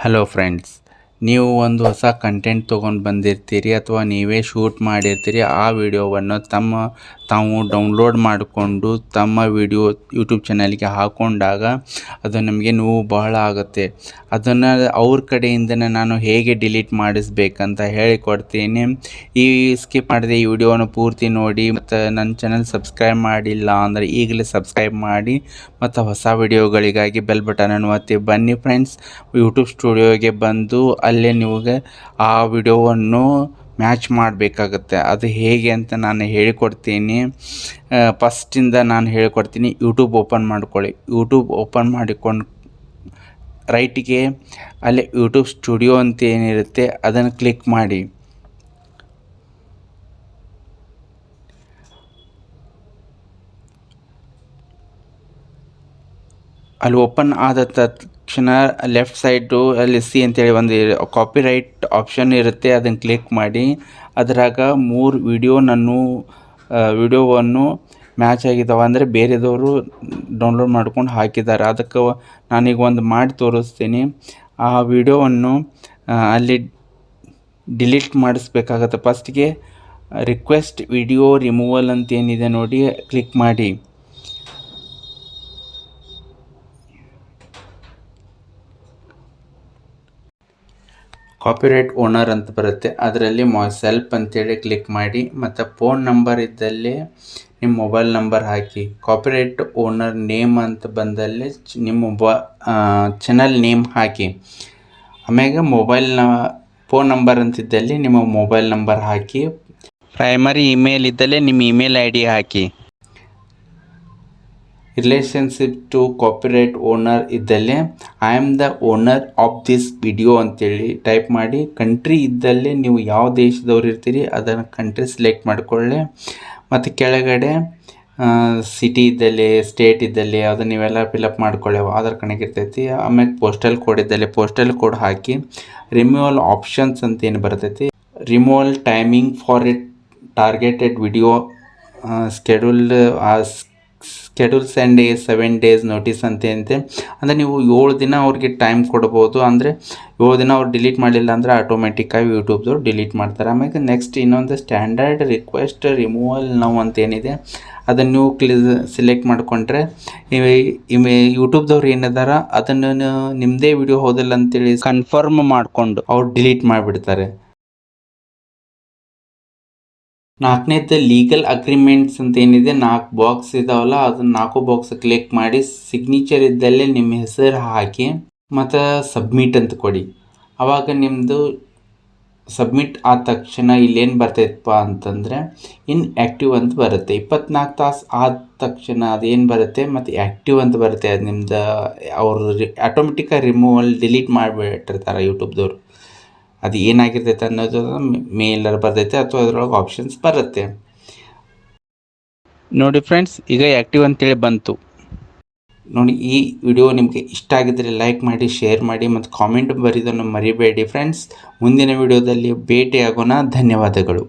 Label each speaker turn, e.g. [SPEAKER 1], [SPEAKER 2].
[SPEAKER 1] Hello friends, ನೀವು ಒಂದು ಹೊಸ ಕಂಟೆಂಟ್ ತೊಗೊಂಡು ಬಂದಿರ್ತೀರಿ ಅಥವಾ ನೀವೇ ಶೂಟ್ ಮಾಡಿರ್ತೀರಿ. ಆ ವಿಡಿಯೋವನ್ನು ತಾವು ಡೌನ್ಲೋಡ್ ಮಾಡಿಕೊಂಡು ತಮ್ಮ ವಿಡಿಯೋ ಯೂಟ್ಯೂಬ್ ಚಾನಲ್ಗೆ ಹಾಕ್ಕೊಂಡಾಗ ಅದು ನಮಗೆ ನೋವು ಬಹಳ ಆಗುತ್ತೆ. ಅದನ್ನು ಅವ್ರ ಕಡೆಯಿಂದನೇ ನಾನು ಹೇಗೆ ಡಿಲೀಟ್ ಮಾಡಿಸ್ಬೇಕಂತ ಹೇಳಿಕೊಡ್ತೀನಿ. ಈ ಸ್ಕಿಪ್ ಮಾಡಿದೆ ಈ ವಿಡಿಯೋವನ್ನು ಪೂರ್ತಿ ನೋಡಿ. ಮತ್ತು ನನ್ನ ಚಾನಲ್ ಸಬ್ಸ್ಕ್ರೈಬ್ ಮಾಡಿಲ್ಲ ಅಂದರೆ ಈಗಲೇ ಸಬ್ಸ್ಕ್ರೈಬ್ ಮಾಡಿ ಮತ್ತು ಹೊಸ ವಿಡಿಯೋಗಳಿಗಾಗಿ ಬೆಲ್ ಬಟನನ್ನು ಒತ್ತಿ. ಬನ್ನಿ ಫ್ರೆಂಡ್ಸ್, ಯೂಟ್ಯೂಬ್ ಸ್ಟುಡಿಯೋಗೆ ಬಂದು ಅಲ್ಲೇ ನಿಮಗೆ ಆ ವಿಡಿಯೋವನ್ನು ಮ್ಯಾಚ್ ಮಾಡಬೇಕಾಗತ್ತೆ. ಅದು ಹೇಗೆ ಅಂತ ನಾನು ಹೇಳಿಕೊಡ್ತೀನಿ. ಫಸ್ಟಿಂದ ನಾನು ಹೇಳಿಕೊಡ್ತೀನಿ. ಯೂಟ್ಯೂಬ್ ಓಪನ್ ಮಾಡ್ಕೊಳ್ಳಿ. ಯೂಟ್ಯೂಬ್ ಓಪನ್ ಮಾಡಿಕೊಂಡು ರೈಟಿಗೆ ಅಲ್ಲಿ ಯೂಟ್ಯೂಬ್ ಸ್ಟುಡಿಯೋ ಅಂತ ಏನಿರುತ್ತೆ ಅದನ್ನು ಕ್ಲಿಕ್ ಮಾಡಿ. ಅಲ್ಲಿ ಓಪನ್ ಆದ ತಕ್ಷಣ ಲೆಫ್ಟ್ ಸೈಡು ಅಲ್ಲಿ ಸಿ ಅಂತೇಳಿ ಒಂದು ಕಾಪಿರೈಟ್ ಆಪ್ಷನ್ ಇರುತ್ತೆ, ಅದನ್ನು ಕ್ಲಿಕ್ ಮಾಡಿ. ಅದರಾಗ 3 ವಿಡಿಯೋವನ್ನು ಮ್ಯಾಚ್ ಆಗಿದ್ದಾವೆ ಅಂದರೆ ಬೇರೆದವರು ಡೌನ್ಲೋಡ್ ಮಾಡ್ಕೊಂಡು ಹಾಕಿದ್ದಾರೆ. ಅದಕ್ಕೆ ನಾನೀಗ ಒಂದು ಮಾಡಿ ತೋರಿಸ್ತೀನಿ. ಆ ವಿಡಿಯೋವನ್ನು ಅಲ್ಲಿ ಡಿಲೀಟ್ ಮಾಡಿಸ್ಬೇಕಾಗತ್ತೆ. ಫಸ್ಟಿಗೆ ರಿಕ್ವೆಸ್ಟ್ ವಿಡಿಯೋ ರಿಮೂವಲ್ ಅಂತ ಏನಿದೆ ನೋಡಿ, ಕ್ಲಿಕ್ ಮಾಡಿ. ಕಾಪಿರೈಟ್ ಓನರ್ ಅಂತ ಬರುತ್ತೆ, ಅದರಲ್ಲಿ ಸೆಲ್ಫ್ ಅಂತೇಳಿ ಕ್ಲಿಕ್ ಮಾಡಿ. ಮತ್ತು ಫೋನ್ ನಂಬರ್ ಇದ್ದಲ್ಲಿ ನಿಮ್ಮ ಮೊಬೈಲ್ ನಂಬರ್ ಹಾಕಿ. ಕಾಪಿರೈಟ್ ಓನರ್ ನೇಮ್ ಅಂತ ಬಂದಲ್ಲಿ ನಿಮ್ಮ ಚಾನಲ್ ನೇಮ್ ಹಾಕಿ. ಆಮ್ಯಾಗ ಫೋನ್ ನಂಬರ್ ಅಂತಿದ್ದಲ್ಲಿ ನಿಮ್ಮ ಮೊಬೈಲ್ ನಂಬರ್ ಹಾಕಿ. ಪ್ರೈಮರಿ ಇಮೇಲ್ ಇದ್ದಲ್ಲಿ ನಿಮ್ಮ ಇಮೇಲ್ ID ಹಾಕಿ. ರಿಲೇಷನ್ಶಿಪ್ ಟು ಕಾಪಿರೈಟ್ ಓನರ್ ಇದ್ದಲ್ಲಿ I am the owner of this video ಅಂತೇಳಿ ಟೈಪ್ ಮಾಡಿ. ಕಂಟ್ರಿ ಇದ್ದಲ್ಲಿ ನೀವು ಯಾವ ದೇಶದವ್ರು ಇರ್ತೀರಿ ಅದನ್ನು ಕಂಟ್ರಿ ಸೆಲೆಕ್ಟ್ ಮಾಡಿಕೊಳ್ಳಿ. ಮತ್ತು ಕೆಳಗಡೆ ಸಿಟಿ ಇದ್ದಲ್ಲಿ, ಸ್ಟೇಟ್ ಇದ್ದಲ್ಲಿ ಅದನ್ನು ನೀವೆಲ್ಲ ಫಿಲಪ್ ಮಾಡ್ಕೊಳ್ಳಿ. ಆಧಾರ್ ಕಾರ್ಡ್ನಾಗ ಇರ್ತೈತಿ. ಆಮೇಲೆ ಪೋಸ್ಟಲ್ ಕೋಡ್ ಇದ್ದಲ್ಲಿ ಪೋಸ್ಟಲ್ ಕೋಡ್ ಹಾಕಿ. ರಿಮೂವಲ್ ಆಪ್ಷನ್ಸ್ ಅಂತ ಏನು ಬರ್ತೈತಿ, removal timing for it targeted video schedules and 7 days notice ಅಂತೆ. ಅಂದರೆ ನೀವು 7 ದಿನ ಅವ್ರಿಗೆ ಟೈಮ್ ಕೊಡ್ಬೋದು. ಅಂದರೆ 7 ದಿನ ಅವ್ರು ಡಿಲೀಟ್ ಮಾಡಲಿಲ್ಲ ಅಂದರೆ ಆಟೋಮೆಟಿಕ್ಕಾಗಿ ಯೂಟ್ಯೂಬ್ದವ್ರು ಡಿಲೀಟ್ ಮಾಡ್ತಾರೆ. ಆಮೇಲೆ ನೆಕ್ಸ್ಟ್ ಇನ್ನೊಂದು ಸ್ಟ್ಯಾಂಡರ್ಡ್ ರಿಕ್ವೆಸ್ಟ್ ರಿಮೂವಲ್ ನಾವು ಅಂತೇನಿದೆ ಅದನ್ನು ನೀವು ಸೆಲೆಕ್ಟ್ ಮಾಡಿಕೊಂಡ್ರೆ ಯೂಟ್ಯೂಬ್ದವ್ರು ಏನಿದಾರ ಅದನ್ನು ನಿಮ್ಮದೇ ವಿಡಿಯೋ ಹೋದಿಲ್ಲ ಅಂತೇಳಿ ಕನ್ಫರ್ಮ್ ಮಾಡಿಕೊಂಡು ಅವ್ರು ಡಿಲೀಟ್ ಮಾಡಿಬಿಡ್ತಾರೆ. 4ನೇದು ಲೀಗಲ್ ಅಗ್ರಿಮೆಂಟ್ಸ್ ಅಂತ ಏನಿದೆ, 4 ಬಾಕ್ಸ್ ಇದಾವಲ್ಲ, ಅದನ್ನು 4 ಬಾಕ್ಸ್ ಕ್ಲಿಕ್ ಮಾಡಿ. ಸಿಗ್ನೇಚರ್ ಇದ್ದಲ್ಲೇ ನಿಮ್ಮ ಹೆಸರು ಹಾಕಿ ಮತ್ತು ಸಬ್ಮಿಟ್ ಅಂತ ಕೊಡಿ. ಆವಾಗ ನಿಮ್ಮದು ಸಬ್ಮಿಟ್ ಆದ ತಕ್ಷಣ ಇಲ್ಲೇನು ಬರ್ತೈತಪ್ಪ ಅಂತಂದರೆ ಇನ್ಆ್ಯಕ್ಟಿವ್ ಅಂತ ಬರುತ್ತೆ. 24 ತಾಸು ಆದ ತಕ್ಷಣ ಅದೇನು ಬರುತ್ತೆ ಮತ್ತು ಆ್ಯಕ್ಟಿವ್ ಅಂತ ಬರುತ್ತೆ. ಅದು ನಿಮ್ದು ಅವರು ಆಟೋಮೆಟಿಕ್ಕಾಗಿ ರಿಮೂವಲ್ ಡಿಲೀಟ್ ಮಾಡಿಬಿಟ್ಟಿರ್ತಾರೆ ಯೂಟ್ಯೂಬ್ದವ್ರು. ಅದು ಏನಾಗಿರ್ತೈತೆ ಅನ್ನೋದು ಮೇಲರ್ ಬರ್ತೈತೆ ಅಥವಾ ಅದರೊಳಗೆ ಆಪ್ಷನ್ಸ್ ಬರುತ್ತೆ ನೋಡಿ ಫ್ರೆಂಡ್ಸ್. ಈಗ ಆ್ಯಕ್ಟಿವ್ ಅಂತೇಳಿ ಬಂತು ನೋಡಿ. ಈ ವಿಡಿಯೋ ನಿಮಗೆ ಇಷ್ಟ ಆಗಿದ್ದರೆ ಲೈಕ್ ಮಾಡಿ, ಶೇರ್ ಮಾಡಿ ಮತ್ತು ಕಾಮೆಂಟ್ ಬರೆಯೋದನ್ನು ಮರಿಬೇಡಿ ಫ್ರೆಂಡ್ಸ್. ಮುಂದಿನ ವಿಡಿಯೋದಲ್ಲಿ ಭೇಟಿಯಾಗೋಣ. ಧನ್ಯವಾದಗಳು.